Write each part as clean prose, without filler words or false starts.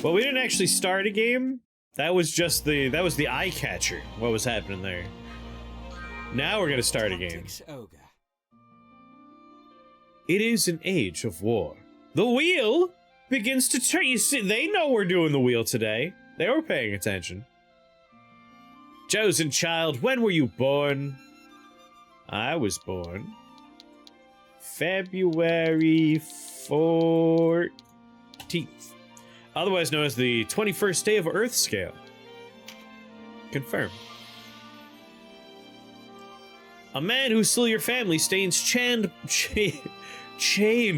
Well, we didn't actually start a game. That was just that was the eye catcher. What was happening there? Now we're gonna start a game. Ogre. It is an age of war. The wheel begins to turn. You see, they know we're doing the wheel today. They were paying attention. Chosen child, when were you born? I was born February 14th. Otherwise known as the 21st day of Earth scale. Confirm. A man who slew your family stands chained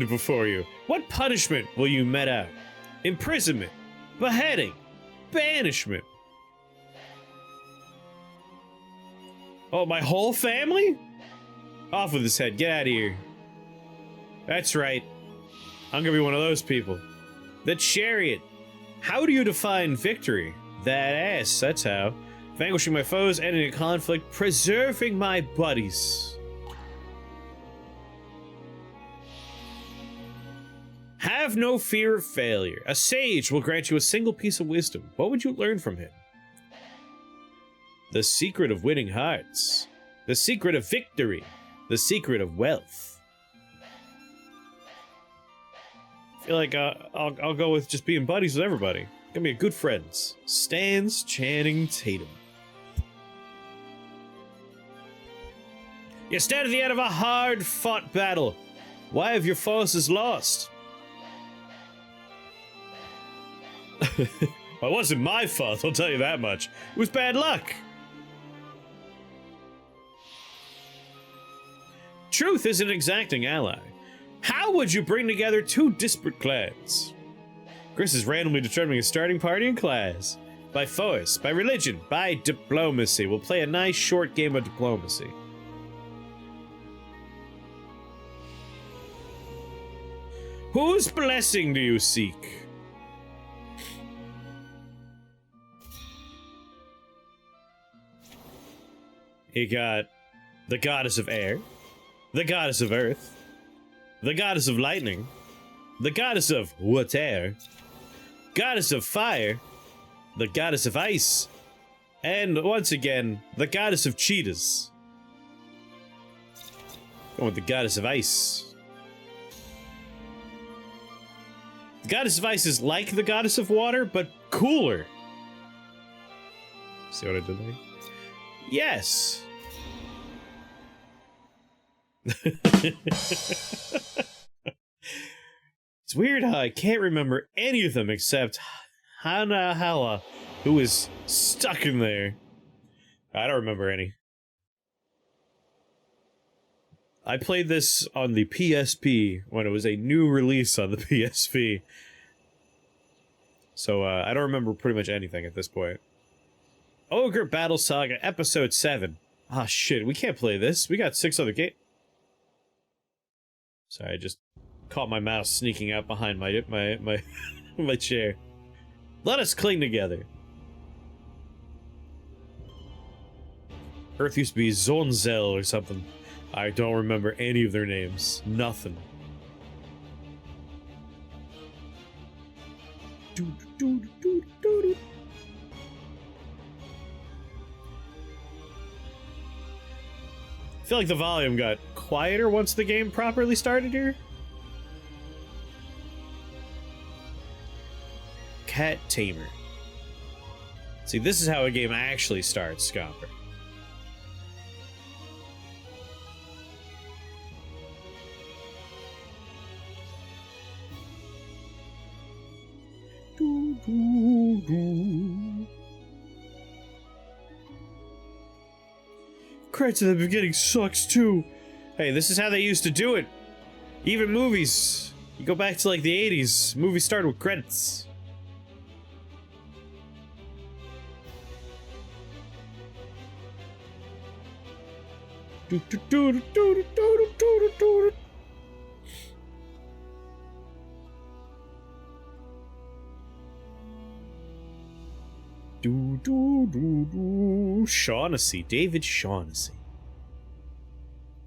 before you. What punishment will you met out? Imprisonment, beheading, banishment. Oh, my whole family? Off with his head, get out of here. That's right. I'm gonna be one of those people. The chariot. How do you define victory? That ass, that's how. Vanquishing my foes, ending a conflict, preserving my buddies. Have no fear of failure. A sage will grant you a single piece of wisdom. What would you learn from him? The secret of winning hearts. The secret of victory. The secret of wealth. I feel like I'll go with just being buddies with everybody. Gonna be good friends. Stans Channing Tatum. You stand at the end of a hard-fought battle. Why have your forces lost? Well, it wasn't my fault, I'll tell you that much. It was bad luck. Truth is an exacting ally. How would you bring together two disparate clans? Chris is randomly determining a starting party and class. By force, by religion, by diplomacy. We'll play a nice short game of diplomacy. Whose blessing do you seek? You got the goddess of air, the goddess of earth, the goddess of lightning, the goddess of water, goddess of fire, the goddess of ice, and once again, the goddess of cheetahs. Going with the goddess of ice. The goddess of ice is like the goddess of water, but cooler. See what I did there? Yes. It's weird how I can't remember any of them except Hana Hala, who is stuck in there. I don't remember any. I played this on the PSP when it was a new release on the PSP. So, I don't remember pretty much anything at this point. Ogre Battle Saga, Episode 7. Ah, shit, we can't play this. We got 6 other games. Sorry, I just caught my mouse sneaking out behind my my chair. Let us cling together. Earth used to be Zonzel or something. I don't remember any of their names. Nothing. I feel like the volume got quieter once the game properly started here. Cat Tamer. See, this is how a game actually starts, Scomper. Credits at the beginning sucks too. Hey, this is how they used to do it. Even movies. You go back to like the 80s. Movies started with credits. Shaughnessy, David Shaughnessy.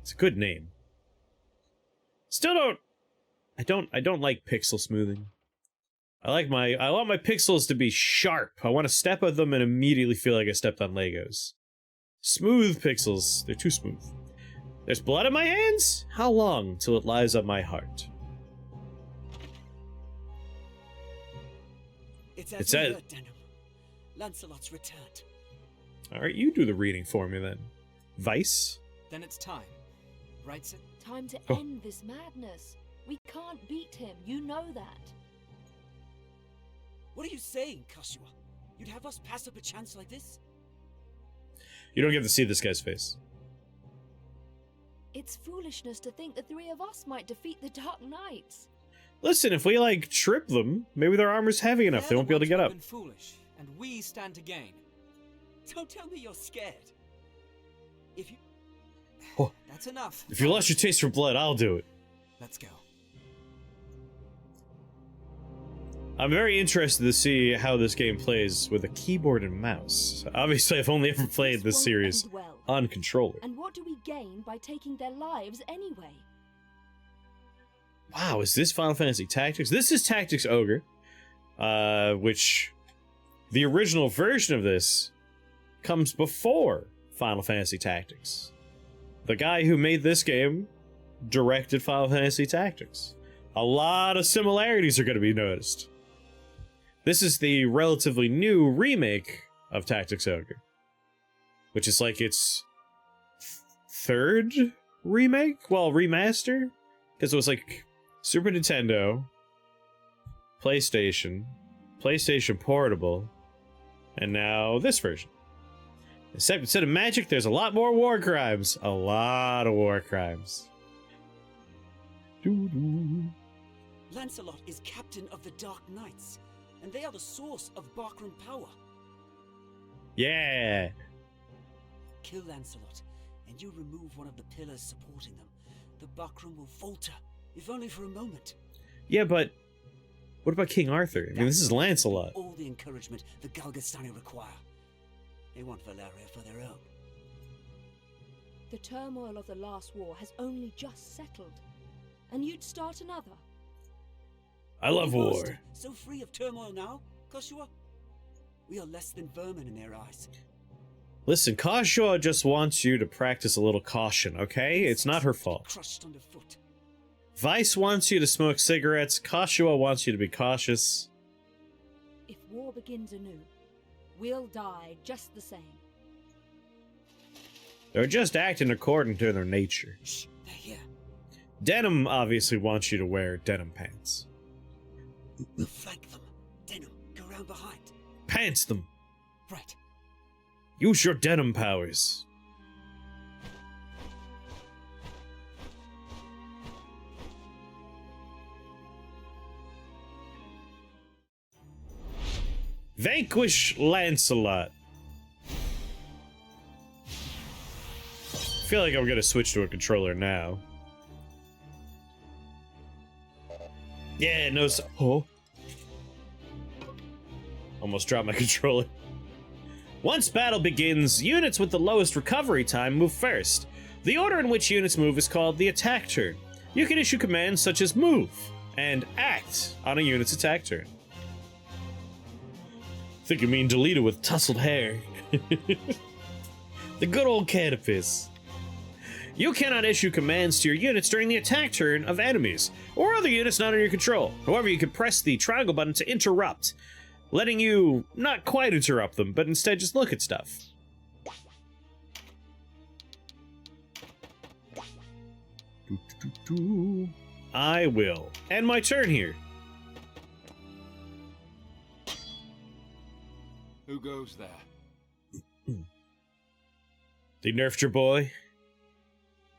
It's a good name. Still don't. I don't like pixel smoothing. I want my pixels to be sharp. I want to step at them and immediately feel like I stepped on Legos. Smooth pixels. They're too smooth. There's blood in my hands? How long till it lies on my heart? It's at Denim. Lancelot's returned. Alright, you do the reading for me then. Vice? Then it's time. Right, sir? Time to end this madness. We can't beat him, you know that. What are you saying, Kashua? You'd have us pass up a chance like this? You don't get to see this guy's face. It's foolishness to think the three of us might defeat the Dark Knights. Listen, if we, like, trip them, maybe their armor's heavy enough, they won't be able to get up. They're foolish, and we stand to gain. Don't tell me you're scared. If you... Oh. That's enough. If you lost your taste for blood, I'll do it. Let's go. I'm very interested to see how this game plays with a keyboard and mouse. Obviously, I've only ever played this series on controller. And what do we gain by taking their lives anyway? Wow, is this Final Fantasy Tactics? This is Tactics Ogre, which the original version of this comes before Final Fantasy Tactics. The guy who made this game directed Final Fantasy Tactics. A lot of similarities are going to be noticed. This is the relatively new remake of Tactics Ogre, which is like its third remake? Well, remaster? Because it was like Super Nintendo, PlayStation, PlayStation Portable, and now this version. Except instead of magic, there's a lot more war crimes. A lot of war crimes. Doo-doo. Lancelot is captain of the Dark Knights, and they are the source of Bakran power. Yeah. Kill Lancelot, and you remove one of the pillars supporting them. The Bakran will falter, if only for a moment. Yeah, but what about King Arthur? I mean, this is Lancelot. All the encouragement the Galgastani require. They want Valeria for their own. The turmoil of the last war has only just settled, and you'd start another. I love war. Master, so free of turmoil now, Kashua? We are less than vermin in their eyes. Listen, Kashua just wants you to practice a little caution, okay? It's not her fault. Crushed underfoot. Vice wants you to smoke cigarettes. Kashua wants you to be cautious. If war begins anew, we'll die just the same. They're just acting according to their nature. Shh, they're here. Denim obviously wants you to wear denim pants. We'll flank them. Denim, go round behind. Pants them. Right. Use your denim powers. Vanquish Lancelot. I feel like I'm gonna switch to a controller now. Yeah, no. Oh. Almost dropped my controller. Once battle begins, units with the lowest recovery time move first. The order in which units move is called the attack turn. You can issue commands such as move and act on a unit's attack turn. Think you mean Delita with tousled hair. The good old Catapis. You cannot issue commands to your units during the attack turn of enemies, or other units not under your control. However, you can press the triangle button to interrupt, letting you not quite interrupt them, but instead just look at stuff. I will end my turn here. Who goes there? They nerfed your boy?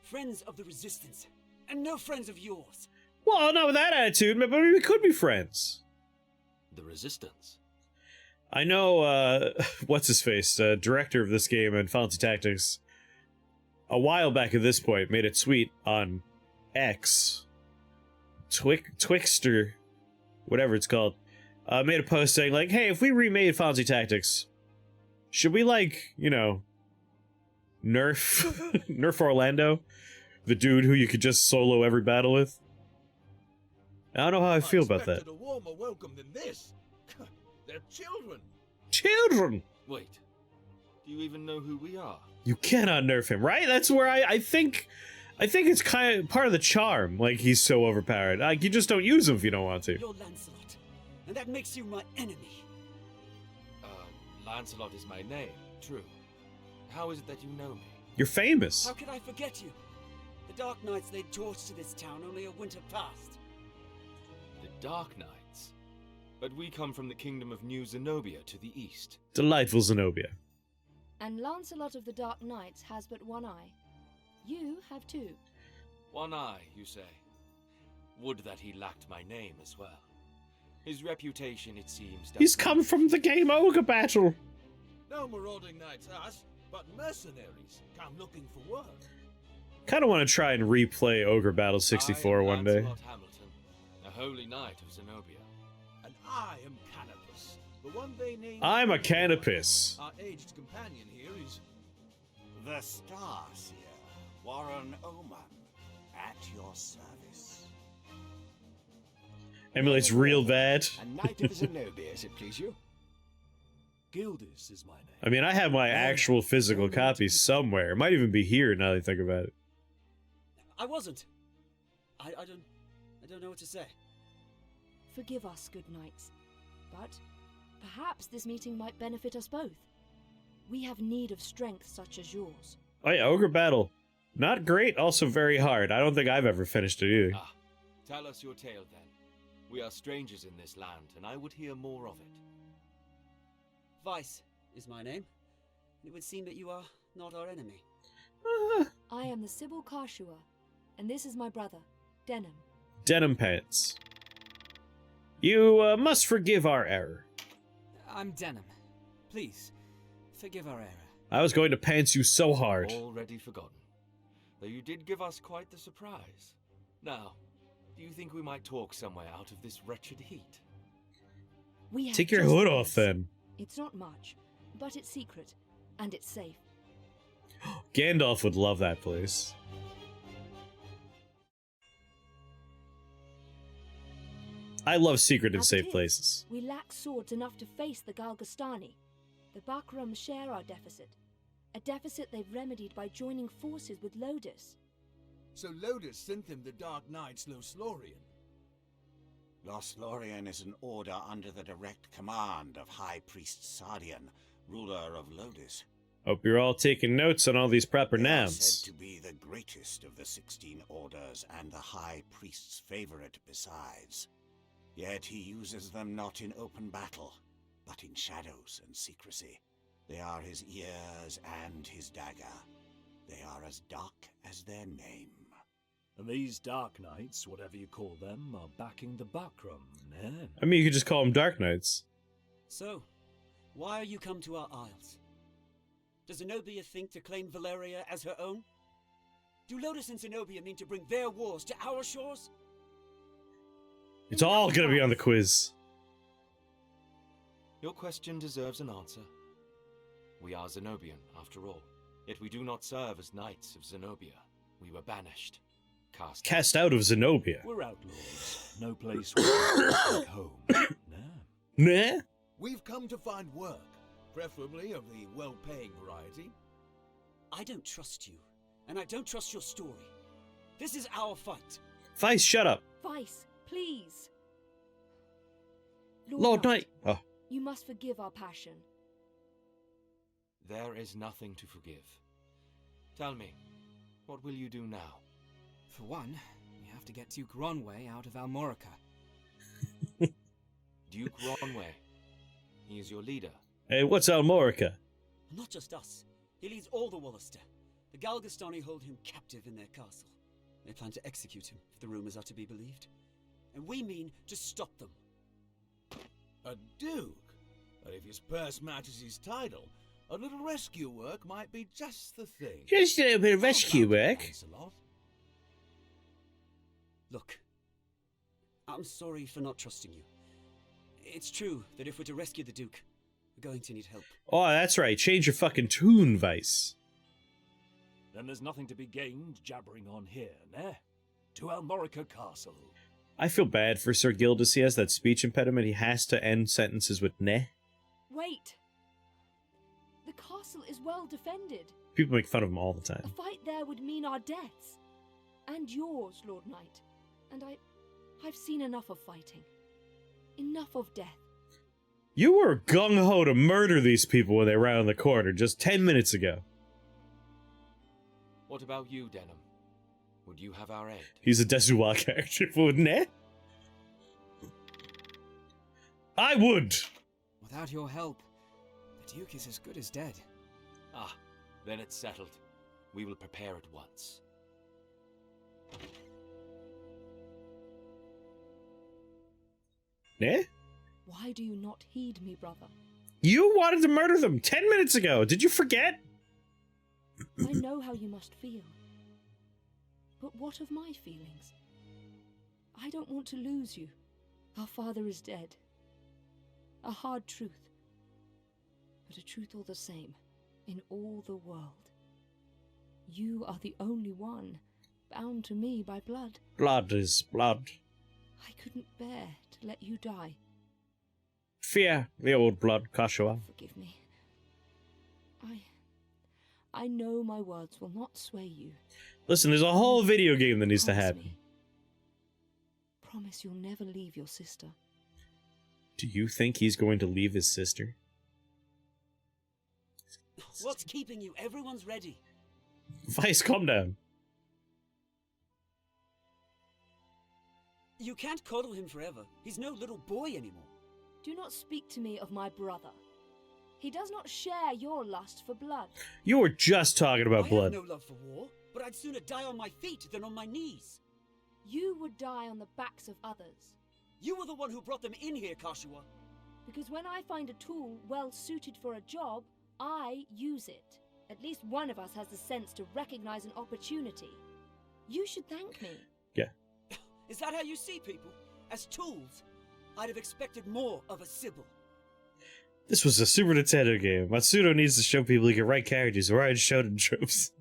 Friends of the Resistance, and no friends of yours. Well, not with that attitude, but we could be friends. The Resistance. I know, what's his face, director of this game and Final Fantasy Tactics, a while back at this point, made it sweet on X, Twixter, whatever it's called, made a post saying, like, hey, if we remade Final Fantasy Tactics, should we, like, you know, nerf Orlando? The dude who you could just solo every battle with? I don't know how I feel about that. expected a warmer welcome than this. They're children. Children! Wait. Do you even know who we are? You cannot nerf him, right? That's where I think it's kind of part of the charm. Like, he's so overpowered. Like, you just don't use him if you don't want to. You're Lancelot, and that makes you my enemy. Lancelot is my name, true. How is it that you know me? You're famous. How could I forget you? The Dark Knights laid George to this town only a winter past. The Dark Knights? But we come from the kingdom of New Zenobia to the east. Delightful Zenobia. And Lancelot of the Dark Knights has but one eye. You have two. One eye, you say? Would that he lacked my name as well. His reputation, it seems... He's come from the game Ogre battle. No marauding knights us, but mercenaries come looking for work. Kind of want to try and replay Ogre Battle 64 one day. Lancelot Hamilton, a holy knight of Zenobia. And I am Canopus, the one they named... I'm a Canopus. Our aged companion here is... The Starseer, Warren Oman, at your service. Emulates real bad. A knight of Zenobia, as it please you. Gildis is my name. I mean, I have my actual physical copy somewhere. It might even be here now that I think about it. I wasn't. I don't know what to say. Forgive us, good knights. But perhaps this meeting might benefit us both. We have need of strength such as yours. Oh yeah, Ogre Battle. Not great, also very hard. I don't think I've ever finished it either. Ah, tell us your tale then. We are strangers in this land, and I would hear more of it. Vice is my name. It would seem that you are not our enemy. I am the Sybil Karshua, and this is my brother, Denim. Denim pants. You must forgive our error. I'm Denim. Please, forgive our error. I was going to pants you so hard. Already forgotten. Though you did give us quite the surprise. Now, do you think we might talk somewhere out of this wretched heat? We have Take your just hood this. off then. It's not much, but it's secret, and it's safe. Gandalf would love that place. I love secret and As safe it is, places. We lack swords enough to face the Galgastani. The Bakrums share our deficit. A deficit they've remedied by joining forces with Lodis. So Lodis sent them the Dark Knights Loslorian. Loslorian is an order under the direct command of High Priest Sardian, ruler of Lodis. Hope you're all taking notes on all these proper They are nouns. said to be the greatest of the 16 orders and the High Priest's favorite besides. Yet he uses them not in open battle, but in shadows and secrecy. They are his ears and his dagger. They are as dark as their name. And these Dark Knights, whatever you call them, are backing the Bakram, eh? I mean, you could just call them Dark Knights. So, why are you come to our isles? Does Zenobia think to claim Valeria as her own? Do Lodis and Zenobia mean to bring their wars to our shores? It's all gonna be on the quiz. Your question deserves an answer. We are Zenobian, after all. Yet we do not serve as knights of Zenobia. We were banished. Cast out of Zenobia. We're outlaws. No place like home. Nah. Nah? We've come to find work, preferably of the well-paying variety. I don't trust you, and I don't trust your story. This is our fight. Vice, shut up. Vice, please. Lord Knight. Oh. You must forgive our passion. There is nothing to forgive. Tell me, what will you do now? For one, we have to get Duke Ronway out of Almorica. Duke Ronway. He is your leader. Hey, what's Almorica? Not just us. He leads all the Wallister. The Galgastani hold him captive in their castle. They plan to execute him, if the rumors are to be believed. And we mean to stop them. A duke? But if his purse matches his title, a little rescue work might be just the thing. Just a little bit of How rescue about it, work. Lancelot? Look, I'm sorry for not trusting you. It's true that if we're to rescue the Duke, we're going to need help. Oh, that's right. Change your fucking tune, Vice. Then there's nothing to be gained jabbering on here, nah? To Almorica Castle. I feel bad for Sir Gildas. He has that speech impediment. He has to end sentences with "ne." Wait! The castle is well defended. People make fun of him all the A time. fight there would mean our deaths. And yours, Lord Knight. And I've seen enough of fighting. Enough of death. You were gung-ho to murder these people when they round the corner just 10 minutes ago. What about you, Denham? Would you have our aid? He's a Desuwa character, wouldn't it? I would! Without your help, the Duke is as good as dead. Ah, then it's settled. We will prepare at once. Ne? Why do you not heed me, brother? You wanted to murder them 10 minutes ago! Did you forget? I know how you must feel. But what of my feelings? I don't want to lose you. Our father is dead. A hard truth. But a truth all the same, in all the world. You are the only one, bound to me by blood. Blood is blood. I couldn't bear to let you die. Fear the old blood, Kashua. Forgive me. I know my words will not sway you. Listen, there's a whole video game that needs to Promise happen. me. Promise you'll never leave your sister. Do you think he's going to leave his sister? What's keeping you? Everyone's ready. Vice, calm down. You can't coddle him forever. He's no little boy anymore. Do not speak to me of my brother. He does not share your lust for blood. You were just talking about I blood. have no love for war, but I'd sooner die on my feet than on my knees. You would die on the backs of others. You were the one who brought them in here, Kashua. Because when I find a tool well suited for a job, I use it. At least one of us has the sense to recognize an opportunity. You should thank me. Yeah. Is that how you see people? As tools? I'd have expected more of a Sybil. This was a Super Nintendo game. Matsudo needs to show people he can write characters or write shonen tropes.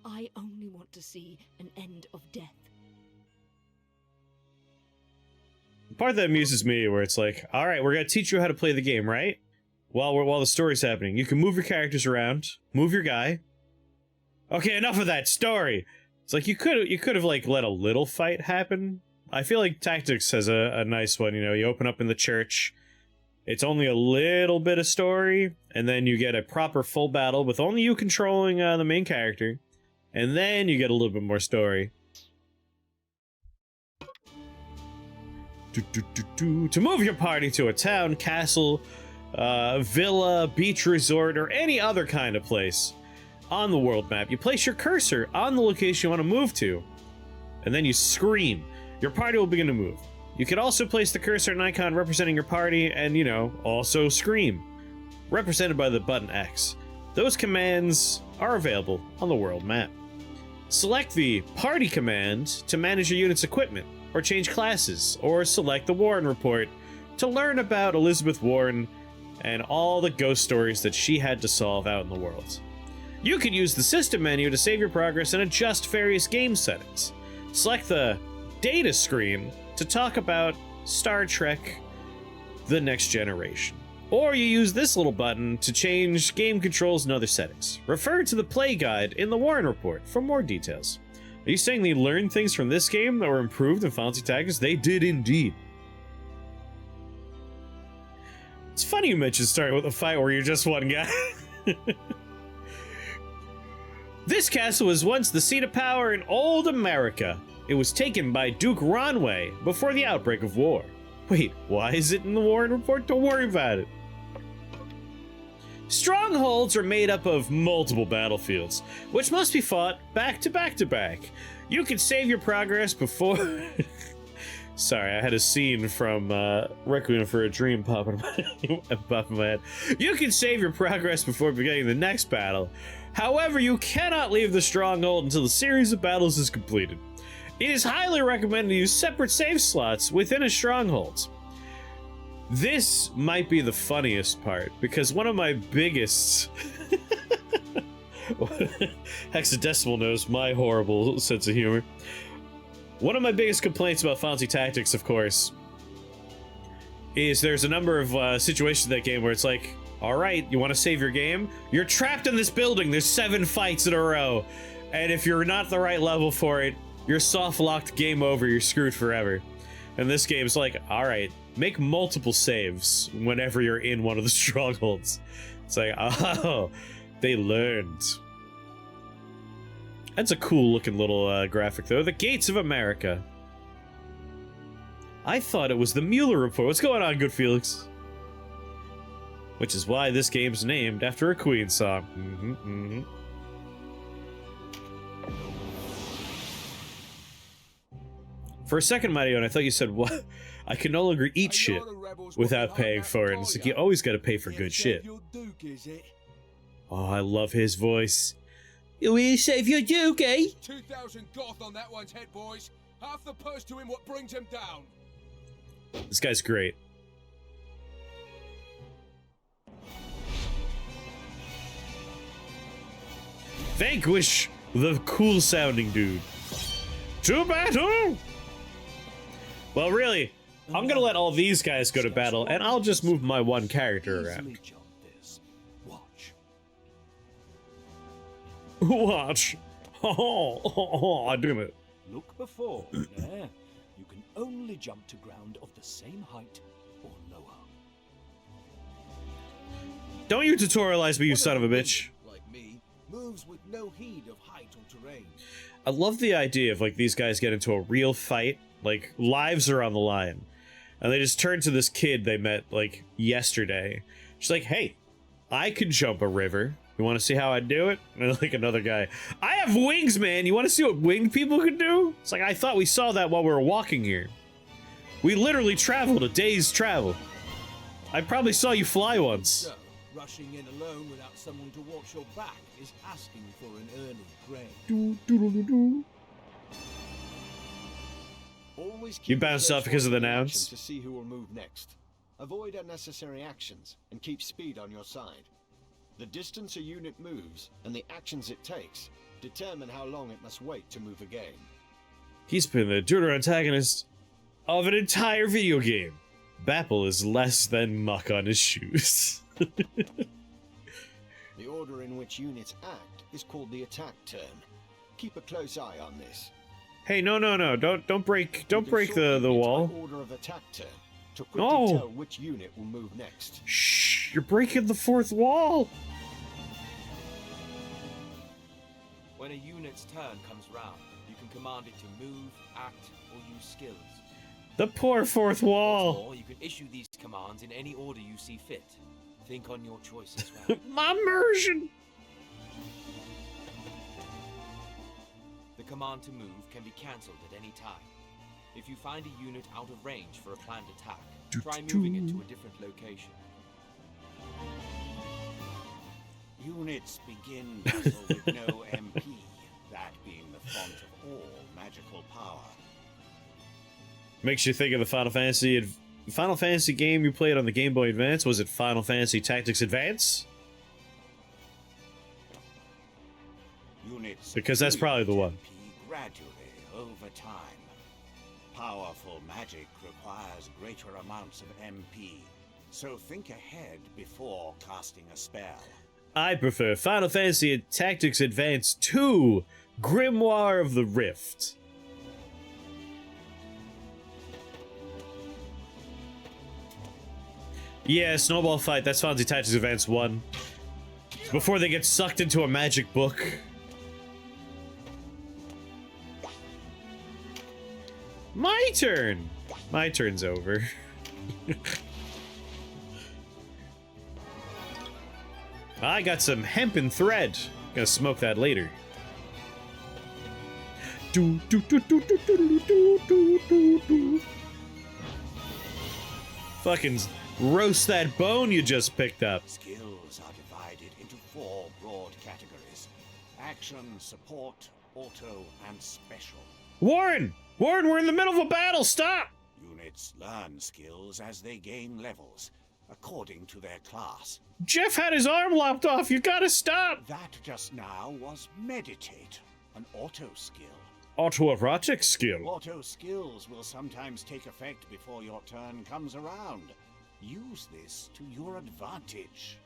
I only want to see an end of death. The part that amuses me, where it's like, all right, we're gonna teach you how to play the game, right? While the story's happening, you can move your characters around, move your guy. Okay, enough of that story. It's like you could have like let a little fight happen. I feel like Tactics has a nice one. You know, you open up in the church. It's only a little bit of story, and then you get a proper full battle with only you controlling the main character, and then you get a little bit more story. To move your party to a town, castle, villa, beach resort, or any other kind of place on the world map, you place your cursor on the location you want to move to, and then you scream. Your party will begin to move. You can also place the cursor and icon representing your party and, you know, also scream, represented by the button X. Those commands are available on the world map. Select the party command to manage your unit's equipment, or change classes, or select the Warren report to learn about Elizabeth Warren and all the ghost stories that she had to solve out in the world. You can use the system menu to save your progress and adjust various game settings. Select the data screen to talk about Star Trek The Next Generation. Or you use this little button to change game controls and other settings. Refer to the play guide in the Warren report for more details. Are you saying they learned things from this game that were improved in Fantasy Tactics? They did indeed. It's funny you mentioned starting with a fight where you're just one guy. This castle was once the seat of power in old America. It was taken by Duke Ronway before the outbreak of war. Wait, why is it in the Warren report? Don't worry about it. Strongholds are made up of multiple battlefields, which must be fought back to back to back. You can save your progress before... Sorry, I had a scene from Requiem for a Dream pop in my head. You can save your progress before beginning the next battle. However, you cannot leave the stronghold until the series of battles is completed. It is highly recommended to use separate save slots within a stronghold. This might be the funniest part, because one of my biggest Hexadecimal knows my horrible sense of humor. One of my biggest complaints about Final Fantasy Tactics, of course, is there's a number of situations in that game where it's like, alright, you want to save your game? You're trapped in this building, there's 7 fights in a row, and if you're not the right level for it, you're soft-locked, game over, you're screwed forever. And this game's like, alright, make multiple saves whenever you're in one of the strongholds. It's like, oh, they learned. That's a cool looking little graphic though. The Gates of America. I thought it was the Mueller Report. What's going on, good Felix? Which is why this game's named after a Queen song. For a second, Mighty Owen, I thought you said, what? I can no longer eat shit without paying for it. It's like, you always gotta pay for good shit. Oh, I love his voice. You will save your duke, eh? 2,000 goth on that one's head, boys. Half the purse to him what brings him down. This guy's great. Vanquish the cool sounding dude. To battle! Well, really, I'm gonna let all these guys go to battle, and I'll just move my one character around. Watch. Oh, I do it. Look before, there. You can only jump to ground of the same height or lower. Don't you tutorialize me, you son of a bitch. Like me, moves with no heed of height or terrain. I love the idea of, like, these guys get into a real fight, like, lives are on the line, and they just turn to this kid they met, like, yesterday. She's like, hey, I can jump a river. You want to see how I do it? And like another guy, I have wings, man. You want to see what winged people can do? It's like, I thought we saw that while we were walking here. We literally traveled a day's travel. I probably saw you fly once. So, rushing in alone without someone to watch your back is asking for an early grave. Always keep You bounced off because of the nouns? to see who will move next. Avoid unnecessary actions and keep speed on your side. The distance a unit moves and the actions it takes determine how long it must wait to move again. He's been the tutor antagonist of an entire video game. Bapple is less than muck on his shoes. The order in which units act is called the attack turn. Keep a close eye on this. Hey, no, don't break the wall. Order of attack turn to quickly tell which unit will move next. Shh, you're breaking the fourth wall. When a unit's turn comes round, you can command it to move, act, or use skills. The poor fourth wall. Or you can issue these commands in any order you see fit. Think on your choice as well. My immersion. The command to move can be cancelled at any time. If you find a unit out of range for a planned attack, try moving it to a different location. Units begin battle with no MP, that being the font of all magical power. Makes you think of the Final Fantasy game you played on the Game Boy Advance. Was it Final Fantasy Tactics Advance? Units Because that's probably the one. MP gradually over time. Powerful magic requires greater amounts of MP, so think ahead before casting a spell. I prefer Final Fantasy Tactics Advance 2, Grimoire of the Rift. Yeah, Snowball Fight, that's Final Fantasy Tactics Advance 1. Before they get sucked into a magic book. My turn! My turn's over. I got some hempen thread. Gonna smoke that later. Fucking roast that bone you just picked up. Skills are divided into 4 broad categories: action, support, auto, and special. Warren! Warren, we're in the middle of a battle! Stop! Units learn skills as they gain levels. according to their class. Jeff had his arm lopped off. You gotta stop. That just now was meditate, an auto skill. Autoerotic skill. Auto skills will sometimes take effect before your turn comes around. Use this to your advantage.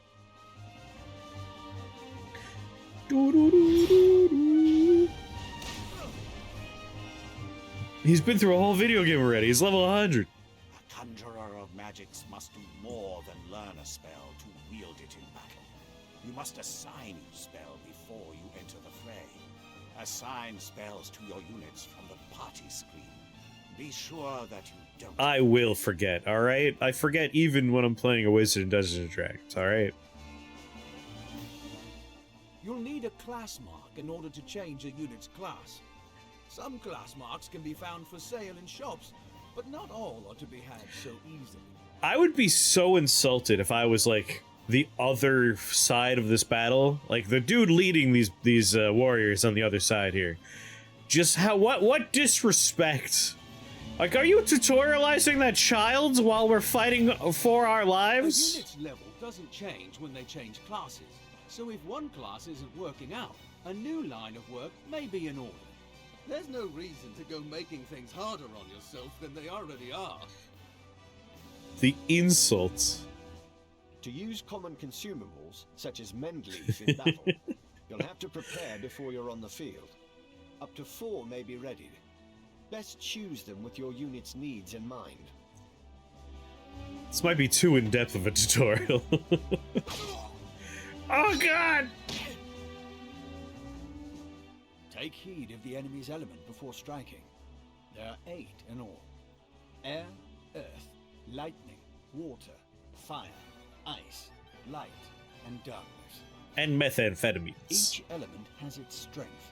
He's been through a whole video game already. He's level 100. A conjurer of magics must do more than learn a spell to wield it in battle. You must assign each spell before you enter the fray. Assign spells to your units from the party screen. Be sure that you don't... I will forget, alright? I forget even when I'm playing a wizard in Dungeons & Dragons, alright? You'll need a class mark in order to change a unit's class. Some class marks can be found for sale in shops, but not all are to be had so easily. I would be so insulted if I was, like, the other side of this battle. Like, the dude leading these warriors on the other side here. Just what disrespect. Like, are you tutorializing that child while we're fighting for our lives? A unit's level doesn't change when they change classes. So if one class isn't working out, a new line of work may be in order. There's no reason to go making things harder on yourself than they already are. The insults. To use common consumables, such as mend leaf in battle, you'll have to prepare before you're on the field. Up to 4 may be readied. Best choose them with your unit's needs in mind. This might be too in-depth of a tutorial. Oh god! Take heed of the enemy's element before striking. There are 8 in all. Air, earth, lightning, water, fire, ice, light, and darkness. And methamphetamines. Each element has its strength.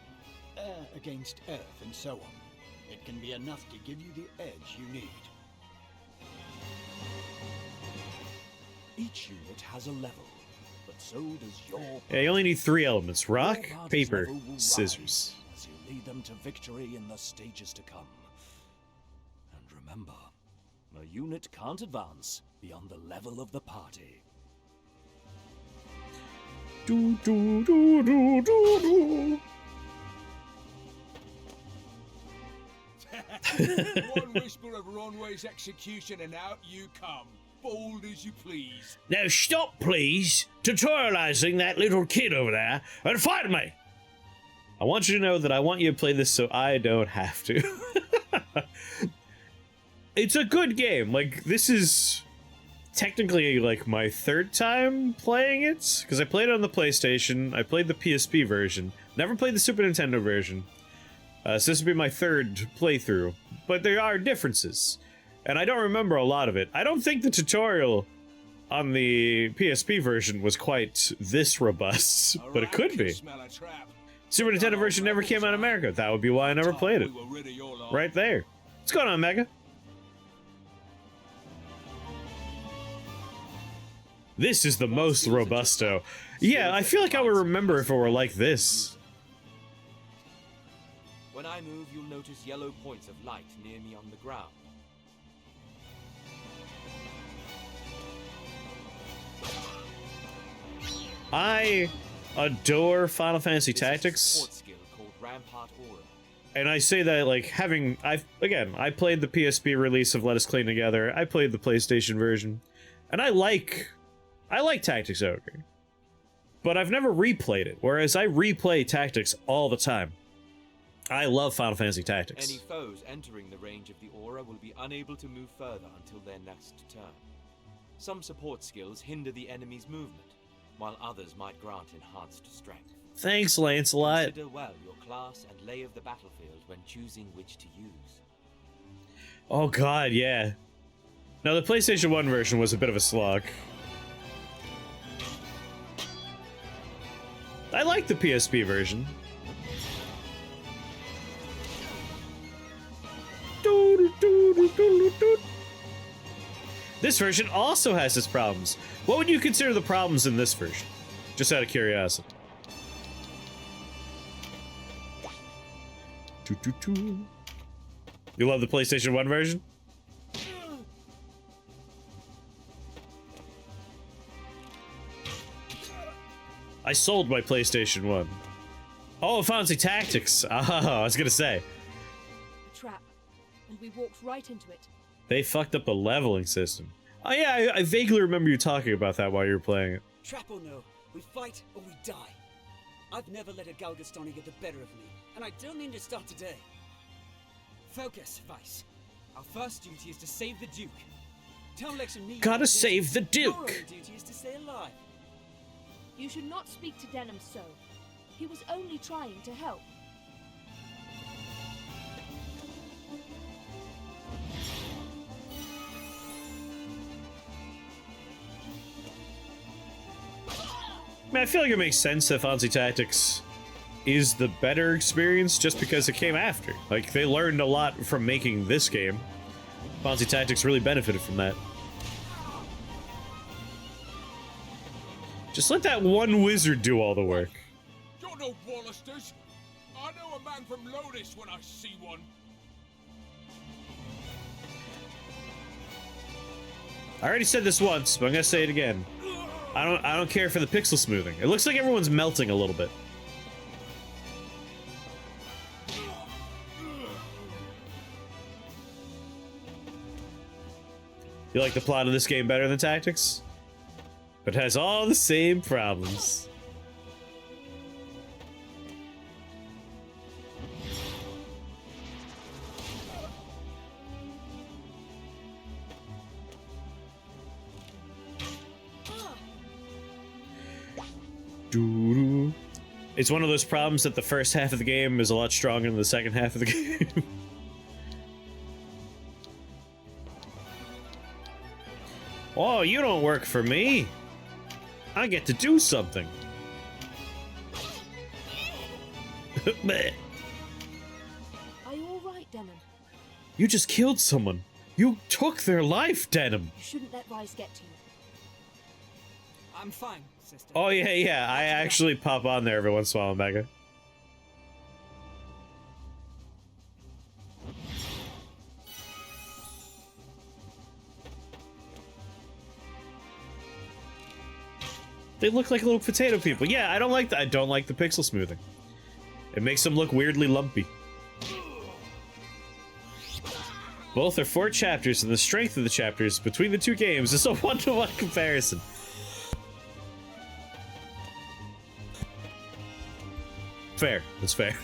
Air against earth and so on. It can be enough to give you the edge you need. Each unit has a level, but so does your... Yeah, you only need 3 elements. Rock, Your paper, level will scissors. rise as you lead them to victory in the stages to come. And remember, a unit can't advance beyond the level of the party. Do, do, do, do, do, do. One whisper of Ronway's execution and out you come. Bold as you please. Now stop, please, tutorializing that little kid over there and fight me! I want you to know that I want you to play this so I don't have to. It's a good game. Like, this is technically, like, my 3rd time playing it, because I played it on the PlayStation, I played the PSP version, never played the Super Nintendo version. So this would be my 3rd playthrough, but there are differences. And I don't remember a lot of it. I don't think the tutorial on the PSP version was quite this robust, but it could be. Super Nintendo version never came out in America. That would be why I never played it. Right there. What's going on, Mega? This is the most robusto. Yeah, I feel like I would remember if it were like this. When I move, you'll notice yellow points of light near me on the ground. I adore Final Fantasy Tactics. Skill called Rampart Aura. And I say that, like, I played the PSP release of Let Us Clean Together. I played the PlayStation version. And I like Tactics Ogre. But I've never replayed it, whereas I replay Tactics all the time. I love Final Fantasy Tactics. Any foes entering the range of the aura will be unable to move further until their next turn. Some support skills hinder the enemy's movement, while others might grant enhanced strength. Thanks, Lancelot. Consider well your class and lay of the battlefield when choosing which to use. Oh god, yeah. Now, the PlayStation 1 version was a bit of a slog. I like the PSP version. This version also has its problems. What would you consider the problems in this version? Just out of curiosity. You love the PlayStation 1 version? I sold my PlayStation 1. Oh, Fancy Tactics. Oh, I was gonna say. A trap, and we walked right into it. They fucked up the leveling system. Oh yeah, I vaguely remember you talking about that while you were playing it. Trap or no, we fight or we die. I've never let a Galgastani get the better of me, and I don't mean to start today. Focus, Vice. Our first duty is to save the Duke. Tell Lex and me. Gotta save the Your Duke. only duty is to stay alive. You should not speak to Denham so. He was only trying to help. I mean, I feel like it makes sense that Fancy Tactics is the better experience just because it came after. Like, they learned a lot from making this game. Fancy Tactics really benefited from that. Just let that one wizard do all the work. You're no Wallisters. I know a man from Lodis when I see one. I already said this once, but I'm gonna say it again. I don't care for the pixel smoothing. It looks like everyone's melting a little bit. You like the plot of this game better than Tactics? But it has all the same problems. Doo-doo. It's one of those problems that the first half of the game is a lot stronger than the second half of the game. Oh, you don't work for me. I get to do something. Meh. Are you all right, Denham? You just killed someone. You took their life, Denham. You shouldn't let Rise get to you. I'm fine, sister. Oh, yeah. I actually pop on there every once in a while, Omega. They look like little potato people. Yeah, I don't like that. I don't like the pixel smoothing. It makes them look weirdly lumpy. Both are 4 chapters, and the strength of the chapters between the two games is a 1-to-1 comparison. Fair. That's fair.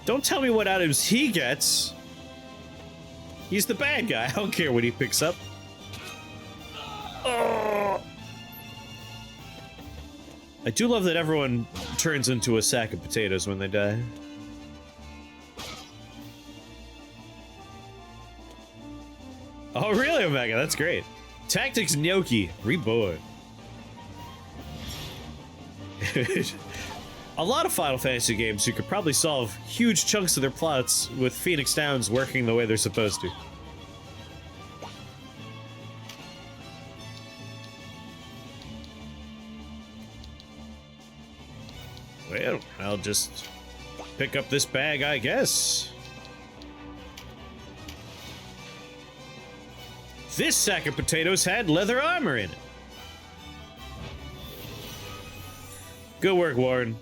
Don't tell me what items he gets. He's the bad guy. I don't care what he picks up. Oh. I do love that everyone turns into a sack of potatoes when they die. Oh, really, Omega? That's great. Tactics Gnocchi, Reborn. A lot of Final Fantasy games, you could probably solve huge chunks of their plots with Phoenix Downs working the way they're supposed to. Well, I'll just pick up this bag, I guess. This sack of potatoes had leather armor in it. Good work, Warren.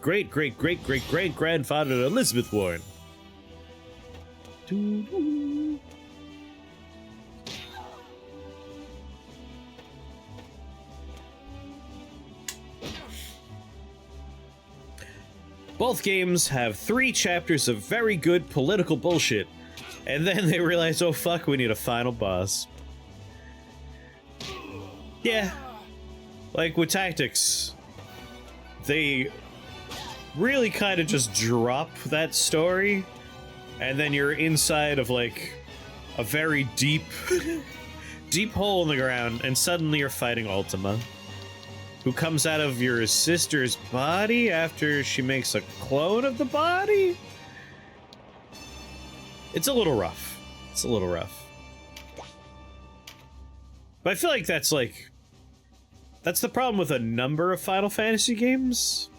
Great-great-great-great-great-grandfather Elizabeth Warren. Doo-doo. Both games have 3 chapters of very good political bullshit, and then they realize, oh fuck, we need a final boss. Yeah. Like with Tactics, they really kind of just drop that story, and then you're inside of like a very deep deep hole in the ground, and suddenly you're fighting Ultima, who comes out of your sister's body after she makes a clone of the body. It's a little rough. It's a little rough. But I feel like that's the problem with a number of Final Fantasy games.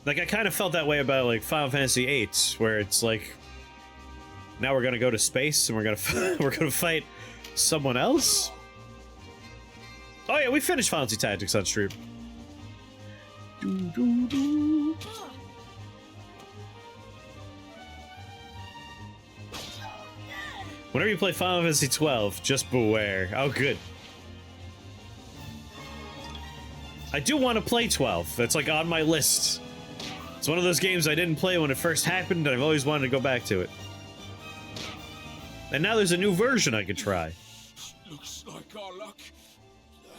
Like, I kind of felt that way about, like, Final Fantasy VIII, where it's like, Now we're gonna go to space and we're gonna we're gonna fight someone else. Oh yeah, we finished Final Fantasy Tactics on stream. Whenever you play Final Fantasy 12, just beware. Oh, good. I do want to play 12. That's like on my list. It's one of those games I didn't play when it first happened, and I've always wanted to go back to it. And now there's a new version I could try. Looks like our luck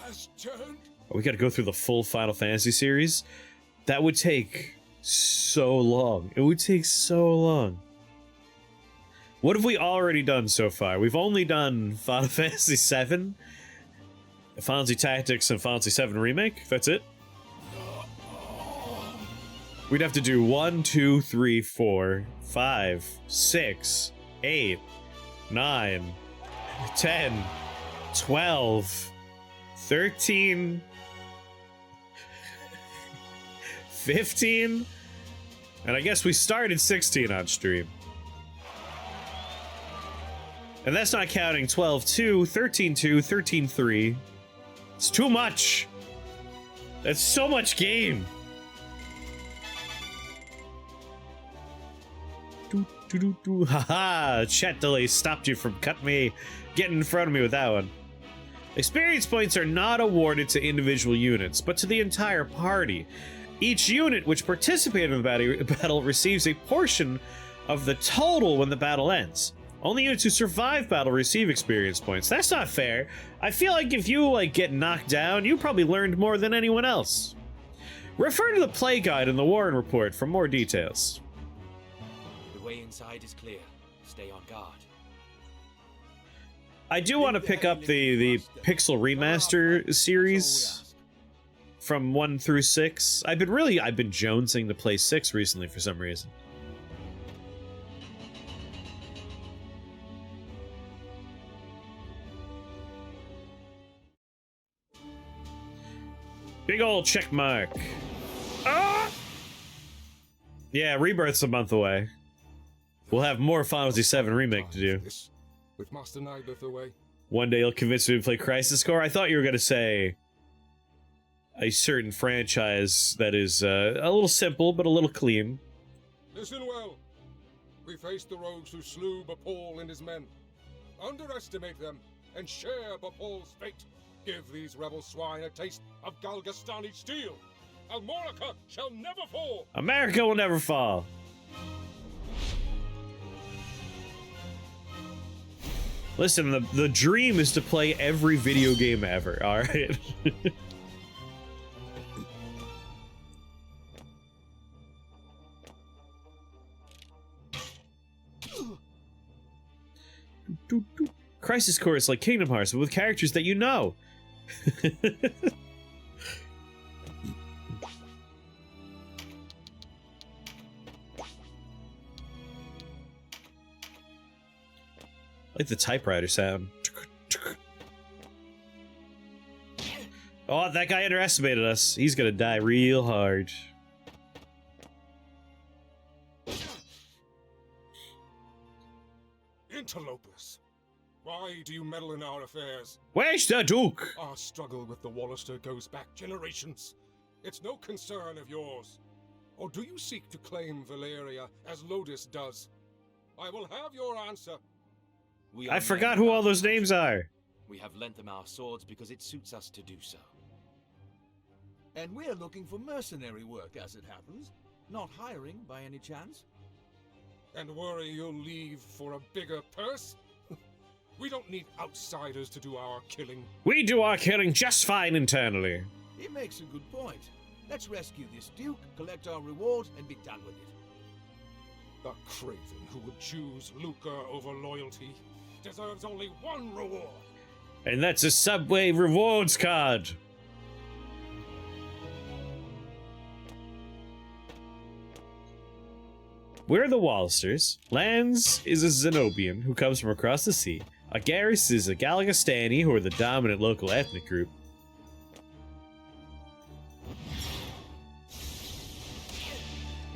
has turned. We gotta go through the full Final Fantasy series? That would take so long. It would take so long. What have we already done so far? We've only done Final Fantasy VII, Final Fantasy Tactics, and Final Fantasy VII Remake. That's it. We'd have to do 1, 2, 3, 4, 5, 6, 8, 9, 10, 12, 13, 15, and I guess we started 16 on stream. And that's not counting 12-2, 13-2, 13-3. It's too much. That's so much game. Haha, chat delay stopped you from getting in front of me with that one. Experience points are not awarded to individual units, but to the entire party. Each unit which participated in the battle receives a portion of the total when the battle ends. Only units who survive battle receive experience points. That's not fair. I feel like if you, get knocked down, you probably learned more than anyone else. Refer to the play guide in the Warren report for more details. The way inside is clear. Stay on guard. I do want to pick up the Pixel Remaster series from 1 through 6. I've been jonesing to play 6 recently for some reason. Big old check mark. Ah! Yeah, Rebirth's a month away. We'll have more Final Fantasy VII Remake to do. With Master Nybeth away. One day you'll convince me to play Crisis Core. I thought you were going to say a certain franchise that is a little simple, but a little clean. Listen well. We face the rogues who slew Bapal and his men. Underestimate them and share Bapal's fate. Give these rebel swine a taste of Galgastani steel. Almorica shall never fall. America will never fall. Listen, the dream is to play every video game ever, alright? Crisis Core is like Kingdom Hearts, but with characters that you know. I like the typewriter sound. Oh, that guy underestimated us. He's gonna die real hard. Interlopers. Why do you meddle in our affairs? Where's the Duke? Our struggle with the Wallister goes back generations. It's no concern of yours. Or do you seek to claim Valeria as Lodis does? I will have your answer. I forgot who all those names are. We have lent them our swords because it suits us to do so. And we're looking for mercenary work, as it happens. Not hiring, by any chance. And worry you'll leave for a bigger purse? We don't need outsiders to do our killing. We do our killing just fine internally. He makes a good point. Let's rescue this Duke, collect our reward, and be done with it. The craven who would choose lucre over loyalty deserves only one reward. And that's a Subway rewards card. We're the Wallisters. Lance is a Zenobian who comes from across the sea. Agaris is a Galgastani who are the dominant local ethnic group.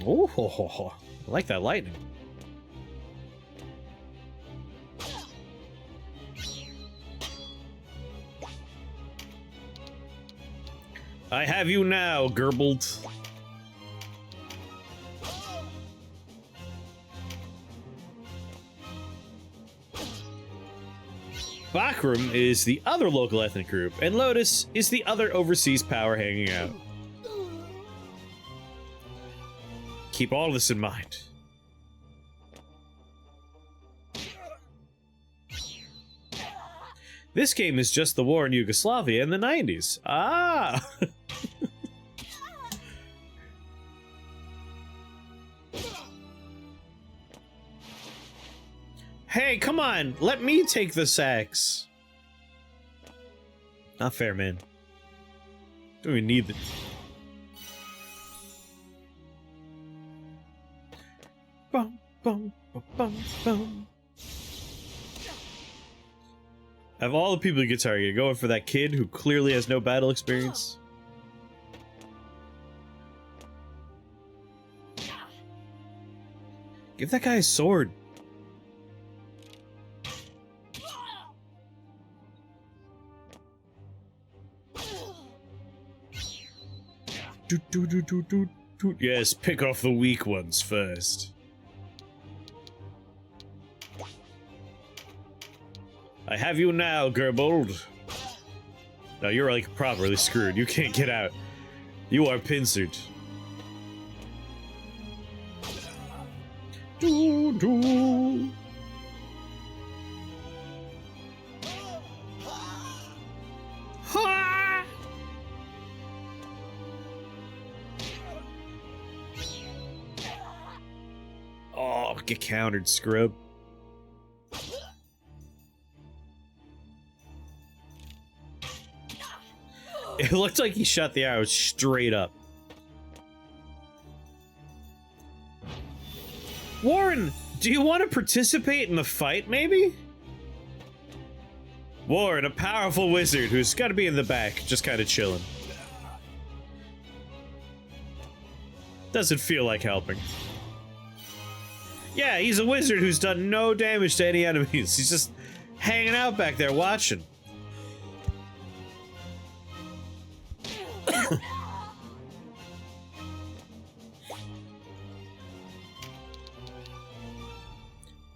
Oh, I like that lightning. I have you now, Gerbold. Bakram is the other local ethnic group, and Lotus is the other overseas power hanging out. Keep all this in mind. This game is just the war in Yugoslavia in the 90s. Ah! Hey, come on! Let me take the sacks! Not fair, man. Don't even need the... Bum, bum, bum, bum, bum. Of all the people you get targeted, going for that kid who clearly has no battle experience. Give that guy a sword. Yes, pick off the weak ones first. I have you now, Gerbold. No, you're like properly screwed. You can't get out. You are pincered. Do. Ha! Oh, get countered, scrub. It looked like he shot the arrow straight up. Warren, do you want to participate in the fight, maybe? Warren, a powerful wizard who's got to be in the back, just kind of chilling. Doesn't feel like helping. Yeah, he's a wizard who's done no damage to any enemies. He's just hanging out back there watching.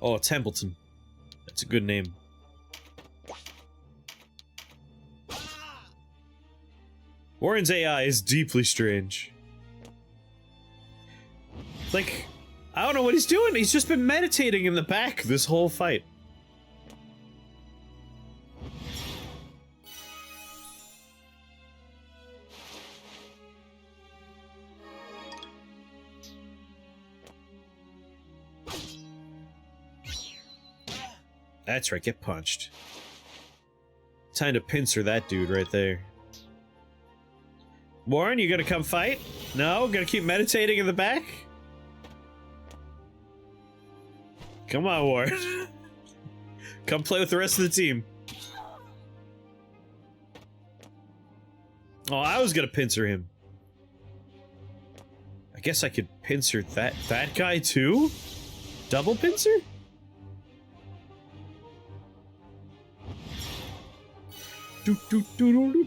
Oh, Templeton. That's a good name. Warren's AI is deeply strange. Like, I don't know what he's doing. He's just been meditating in the back this whole fight. That's right, get punched. Time to pincer that dude right there. Warren, you gonna come fight? No? Gonna keep meditating in the back? Come on, Warren. Come play with the rest of the team. Oh, I was gonna pincer him. I guess I could pincer that guy too? Double pincer?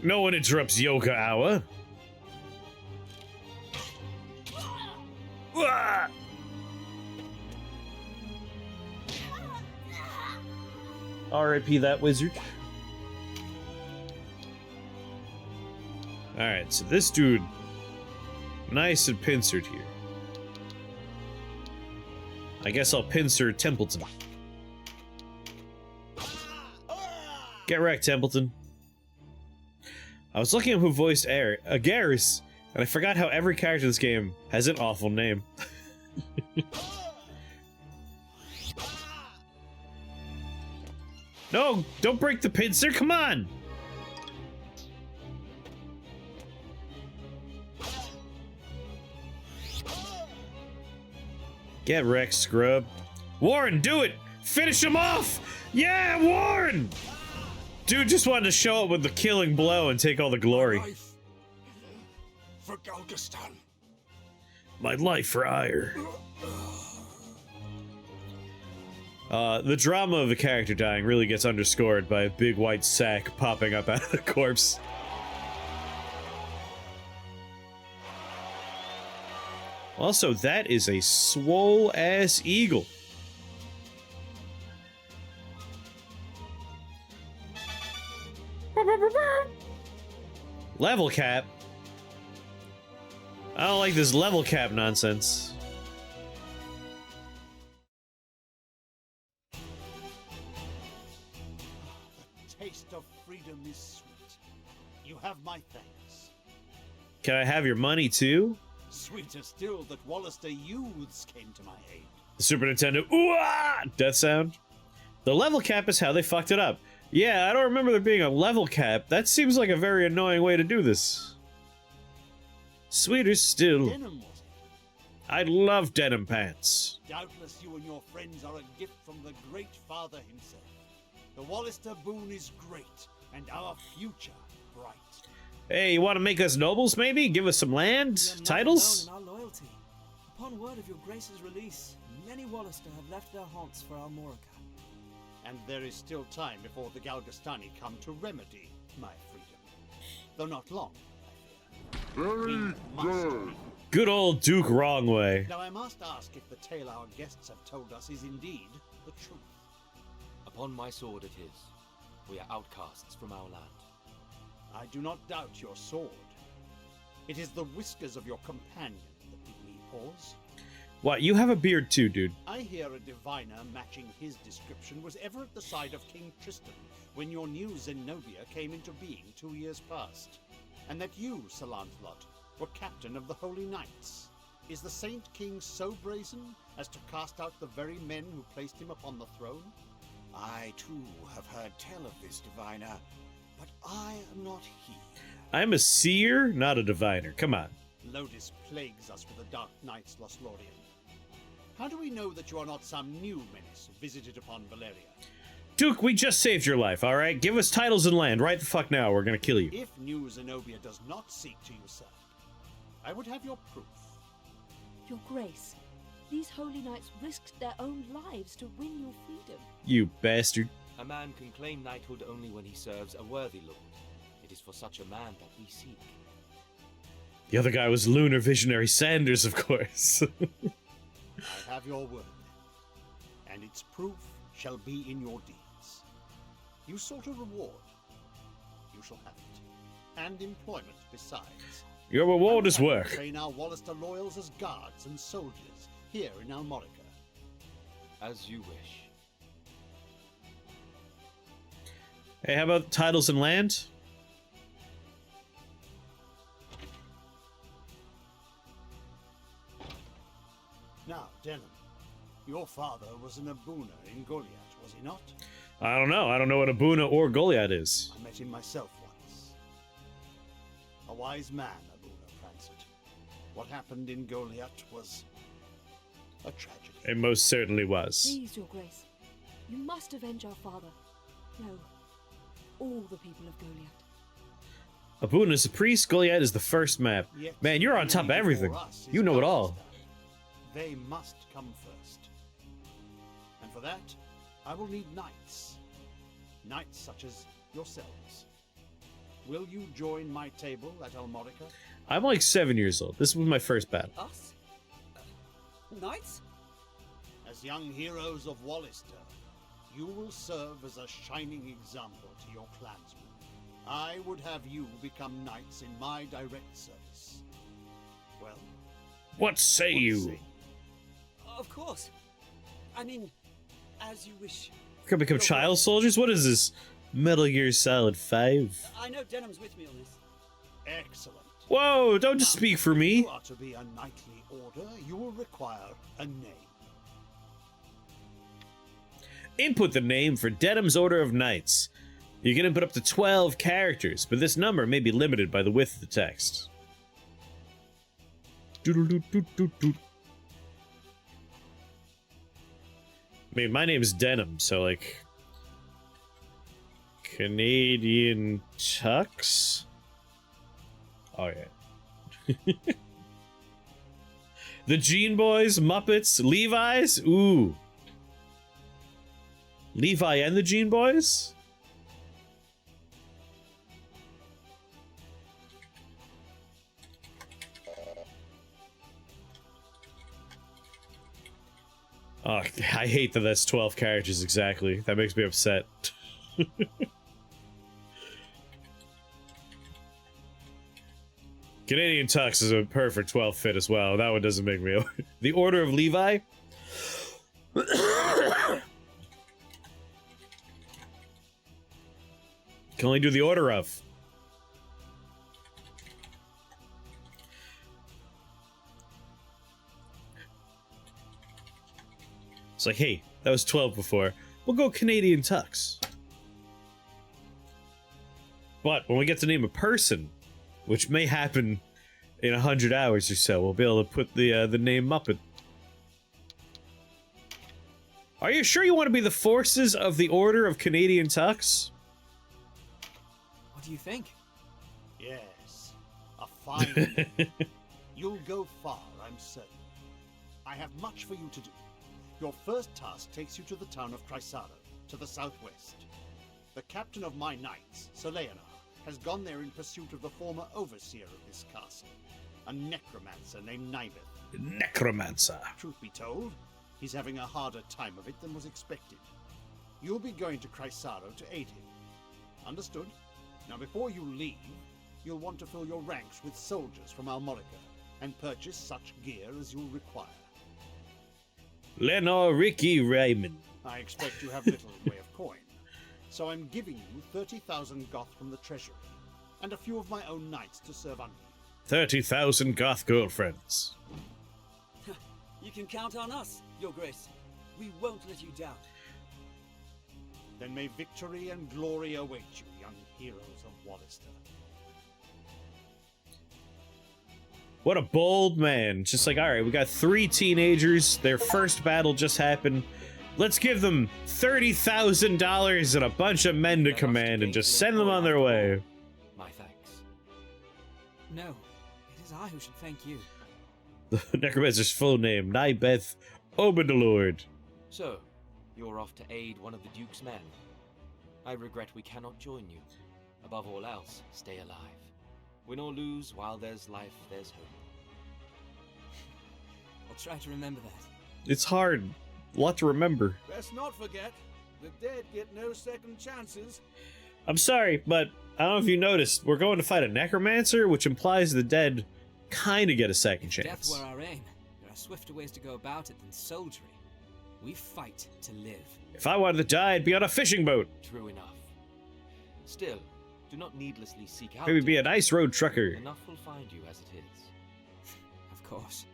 No one interrupts yoga hour. R.I.P. that wizard. Alright, so this dude, nice and pincered here. I guess I'll pincer Templeton. Get wrecked, Templeton. I was looking at who voiced Garrus, and I forgot how every character in this game has an awful name. No, don't break the pincer, come on! Get wrecked, scrub. Warren, do it! Finish him off! Yeah, Warren! Dude just wanted to show up with the killing blow and take all the glory. Life for Galgastan. My life for ire. The drama of a character dying really gets underscored by a big white sack popping up out of the corpse. Also, that is a swole-ass eagle. Level cap? I don't like this level cap nonsense. The taste of freedom is sweet. You have my thanks. Can I have your money too? Sweeter still that Wallister youths came to my aid. The Super Nintendo ooh-ah! Death sound. The level cap is how they fucked it up. Yeah, I don't remember there being a level cap. That seems like a very annoying way to do this. Sweeter still. Denim, was it? I love denim pants. Doubtless you and your friends are a gift from the Great Father himself. The Wallister boon is great, and our future bright. Hey, you want to make us nobles, maybe? Give us some land? We are not Titles? alone in our loyalty. Upon word of your grace's release, many Wallister have left their haunts for Almorica. And there is still time before the Galgastani come to remedy my freedom. Though not long, I fear. We must. Good old Duke Wrongway. Now I must ask if the tale our guests have told us is indeed the truth. Upon my sword it is. We are outcasts from our land. I do not doubt your sword. It is the whiskers of your companion that give me pause. What, you have a beard too, dude. I hear a diviner matching his description was ever at the side of King Tristan when your new Zenobia came into being 2 years past. And that you, Sir Lancelot, were captain of the Holy Knights. Is the Saint King so brazen as to cast out the very men who placed him upon the throne? I too have heard tell of this diviner, but I am not he. I'm a seer, not a diviner. Come on. Lodis plagues us with the Dark Knights, Lothlorien. How do we know that you are not some new menace visited upon Valeria? Duke, we just saved your life, alright? Give us titles and land right the fuck now, we're gonna kill you. If new Zenobia does not seek to usurp, I would have your proof. Your Grace, these holy knights risked their own lives to win your freedom. You bastard. A man can claim knighthood only when he serves a worthy lord. It is for such a man that we seek. The other guy was Lunar Visionary Sanders, of course. I have your word, and its proof shall be in your deeds. You sought a reward. You shall have it. And employment besides. Your reward I is will work. train our Wallister loyals as guards and soldiers here in Almorica. As you wish. Hey, how about titles and land? Now, Denham, your father was an Abuna in Goliath, was he not? I don't know. I don't know what Abuna or Goliath is. I met him myself once. A wise man, Abuna Prancet. What happened in Goliath was a tragedy. It most certainly was. Please, Your Grace, you must avenge our father. No, all the people of Goliath. Abuna is the priest, Goliath is the first map. Yet Man, you're on the top of enemy everything. before us is You know it all. Galveston. They must come first. And for that, I will need knights. Knights such as yourselves. Will you join my table at Almorica? I'm like 7 years old. This was my first battle. Us? Knights? As young heroes of Wallister, you will serve as a shining example to your clansmen. I would have you become knights in my direct service. Well, What say what you? say Of course. I mean, as you wish. Could become child soldiers? What is this? Metal Gear Solid 5? I know Denham's with me on this. Excellent. Whoa, don't just Now, speak for if me. you are to be a knightly order, you will require a name. Input the name for Denham's Order of Knights. You can input up to 12 characters, but this number may be limited by the width of the text. Doodle-doo-doo-doo-doo. I mean, my name's Denham, so like... Canadian Tux? Oh, yeah. The Gene Boys, Muppets, Levi's? Ooh. Levi and the Gene Boys? Oh, I hate that that's 12 characters exactly. That makes me upset. Canadian Tux is a perfect 12 fit as well. That one doesn't make me... The Order of Levi? Can only do the Order of. It's like, hey, that was 12 before. We'll go Canadian Tux. But when we get to name a person, which may happen in 100 hours or so, we'll be able to put the name Muppet. Are you sure you want to be the forces of the Order of Canadian Tux? What do you think? Yes, a fine name. You'll go far, I'm certain. I have much for you to do. Your first task takes you to the town of Chrysaro, to the southwest. The captain of my knights, Sir Leonard, has gone there in pursuit of the former overseer of this castle, a necromancer named Nibeth. Necromancer. Truth be told, he's having a harder time of it than was expected. You'll be going to Chrysaro to aid him. Understood? Now before you leave, you'll want to fill your ranks with soldiers from Almorica, and purchase such gear as you'll require. Lenore Ricky Raymond. I expect you have little in way of coin, so I'm giving you 30,000 goth from the treasury, and a few of my own knights to serve under you. 30,000 goth girlfriends. You can count on us, Your Grace. We won't let you down. Then may victory and glory await you, young heroes of Wallister. What a bold man. Just like, alright, we got 3 teenagers. Their first battle just happened. Let's give them $30,000 and a bunch of men to command and just send them on their way. My thanks. No, it is I who should thank you. The necromancer's full name, Nibeth Oberdlord. So, you're off to aid one of the Duke's men. I regret we cannot join you. Above all else, stay alive. Win or lose, while there's life, there's hope. I'll try to remember that. It's hard. A lot to remember. Best not forget, the dead get no second chances. I'm sorry, but I don't know if you noticed, we're going to fight a necromancer, which implies the dead kind of get a second If chance. death were our aim, there are swifter ways to go about it than soldiery. We fight to live. If I wanted to die, I'd be on a fishing boat. True enough. Still, do not needlessly seek out Maybe be a death. nice road trucker. Enough will find you as it is. Of course.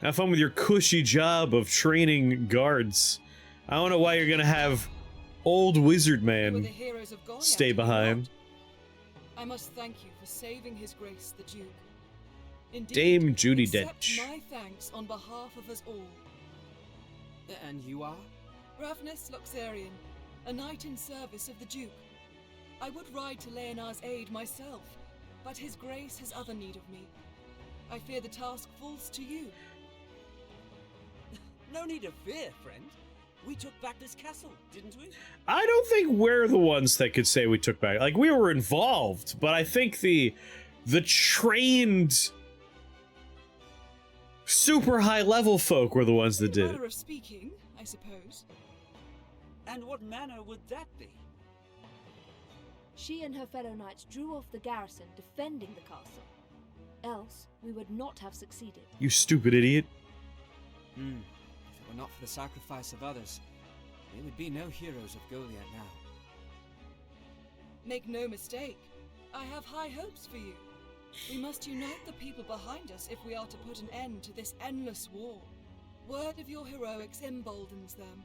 Have fun with your cushy job of training guards. I don't know why you're gonna have old wizard You were the man heroes of Goliath, stay were you behind. not? I must thank you for saving His Grace the Duke. Indeed, Dame Judi accept Dench. my thanks on behalf of us all. And you are? Ravnus Loxarian, a knight in service of the Duke. I would ride to Leonard's aid myself, but His Grace has other need of me. I fear the task falls to you. No need of fear, friend. We took back this castle, didn't we? I don't think we're the ones that could say we took back. Like, we were involved, but I think the trained super high level folk were the ones that In a did manner it. of speaking, I suppose. And what manner would that be? She and her fellow knights drew off the garrison defending the castle. Else, we would not have succeeded. You stupid idiot. If it were not for the sacrifice of others, there would be no heroes of Goliath now. Make no mistake, I have high hopes for you. We must unite the people behind us if we are to put an end to this endless war. Word of your heroics emboldens them.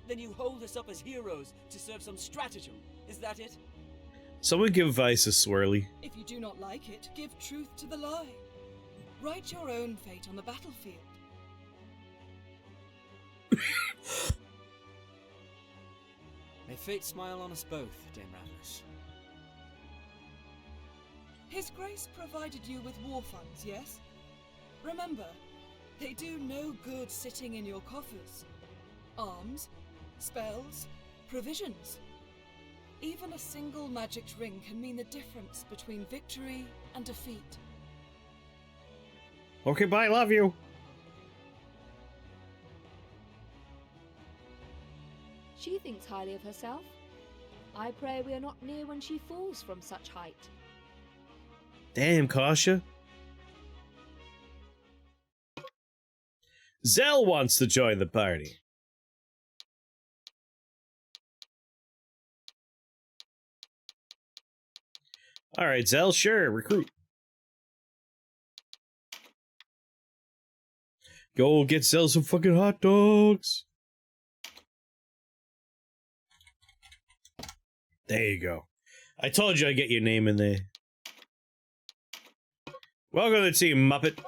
Then you hold us up as heroes to serve some stratagem, is that it? Someone give Vice a swirly. If you do not like it, give truth to the lie. Write your own fate on the battlefield. May fate smile on us both, Dame Ravnus. His Grace provided you with war funds, yes? Remember, they do no good sitting in your coffers. Arms, spells, provisions. Even a single magic ring can mean the difference between victory and defeat. Okay, bye, love you. She thinks highly of herself. I pray we are not near when she falls from such height. Damn, Kasha. Zell wants to join the party. Alright, Zell, sure, recruit. Go get Zell some fucking hot dogs. There you go. I told you I'd get your name in there. Welcome to the team, Muppet.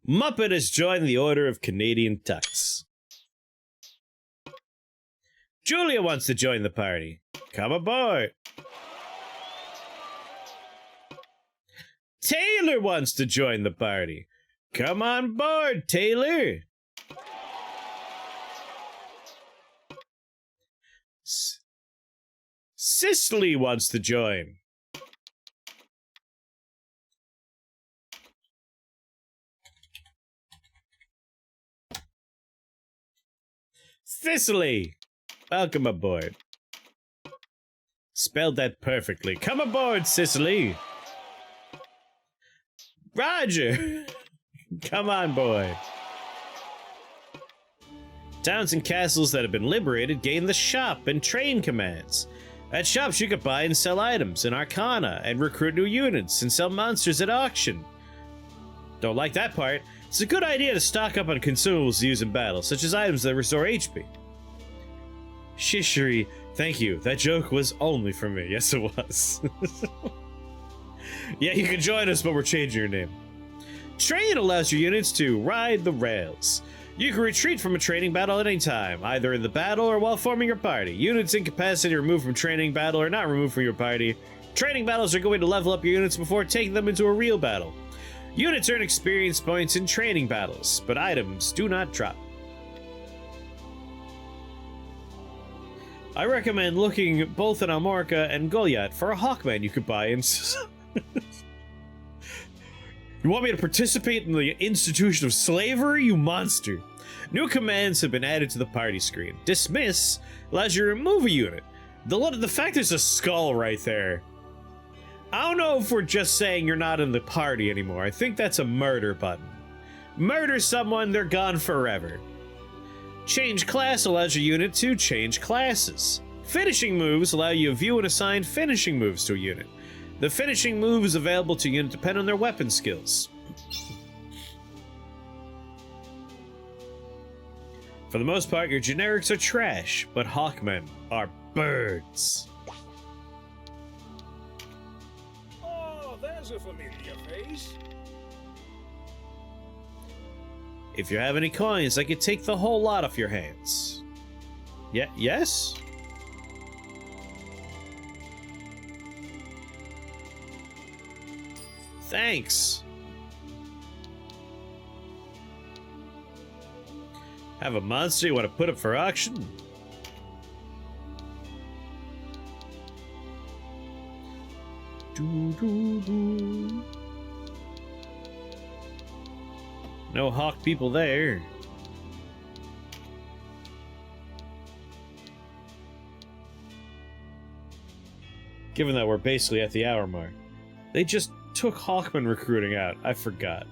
Muppet has joined the Order of Canadian Tucks. Julia wants to join the party. Come aboard. Taylor wants to join the party. Come on board, Taylor. Cicely wants to join. Cicely, welcome aboard. Spelled that perfectly. Come aboard, Cicely. Roger, come on board. Towns and castles that have been liberated gain the shop and train commands. At shops you can buy and sell items and arcana and recruit new units and sell monsters at auction. Don't like that part. It's a good idea to stock up on consumables to use in battle, such as items that restore HP. Shishery, thank you. That joke was only for me. Yes, it was. Yeah, you can join us, but we're changing your name. Train allows your units to ride the rails. You can retreat from a training battle at any time, either in the battle or while forming your party. Units incapacitated or removed from training battle are not removed from your party. Training battles are going to level up your units before taking them into a real battle. Units earn experience points in training battles, but items do not drop. I recommend looking both at Almorca and Goliath for a Hawkman you could buy in... You want me to participate in the institution of slavery, you monster? New commands have been added to the party screen. Dismiss allows you to remove a unit. The fact there's a skull right there. I don't know if we're just saying you're not in the party anymore. I think that's a murder button. Murder someone, they're gone forever. Change class allows your unit to change classes. Finishing moves allow you to view and assign finishing moves to a unit. The finishing moves available to a unit depend on their weapon skills. For the most part, your generics are trash, but Hawkmen are birds. Oh, there's a familiar face. If you have any coins, I could take the whole lot off your hands. Yes? Thanks. Have a monster you want to put up for auction? No hawk people there. Given that we're basically at the hour mark. They just took Hawkman recruiting out. I forgot.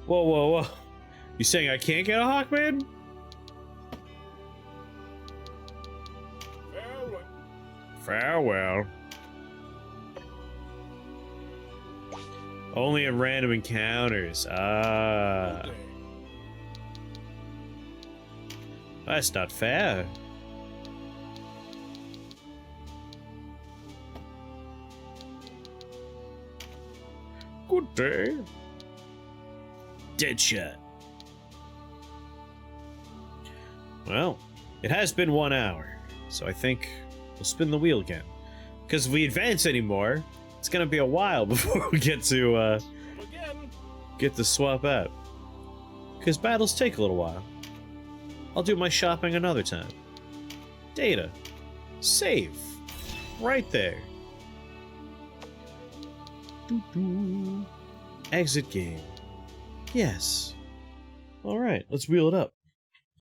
Whoa. You saying I can't get a Hawkman? Farewell. Only in random encounters. Ah. That's not fair. Good day. Deadshot. Well, it has been 1 hour, so I think we'll spin the wheel again. Because if we advance anymore, it's gonna be a while before we get to swap out. Because battles take a little while. I'll do my shopping another time. Data. Save. Right there. Exit game. Yes. Alright, let's wheel it up.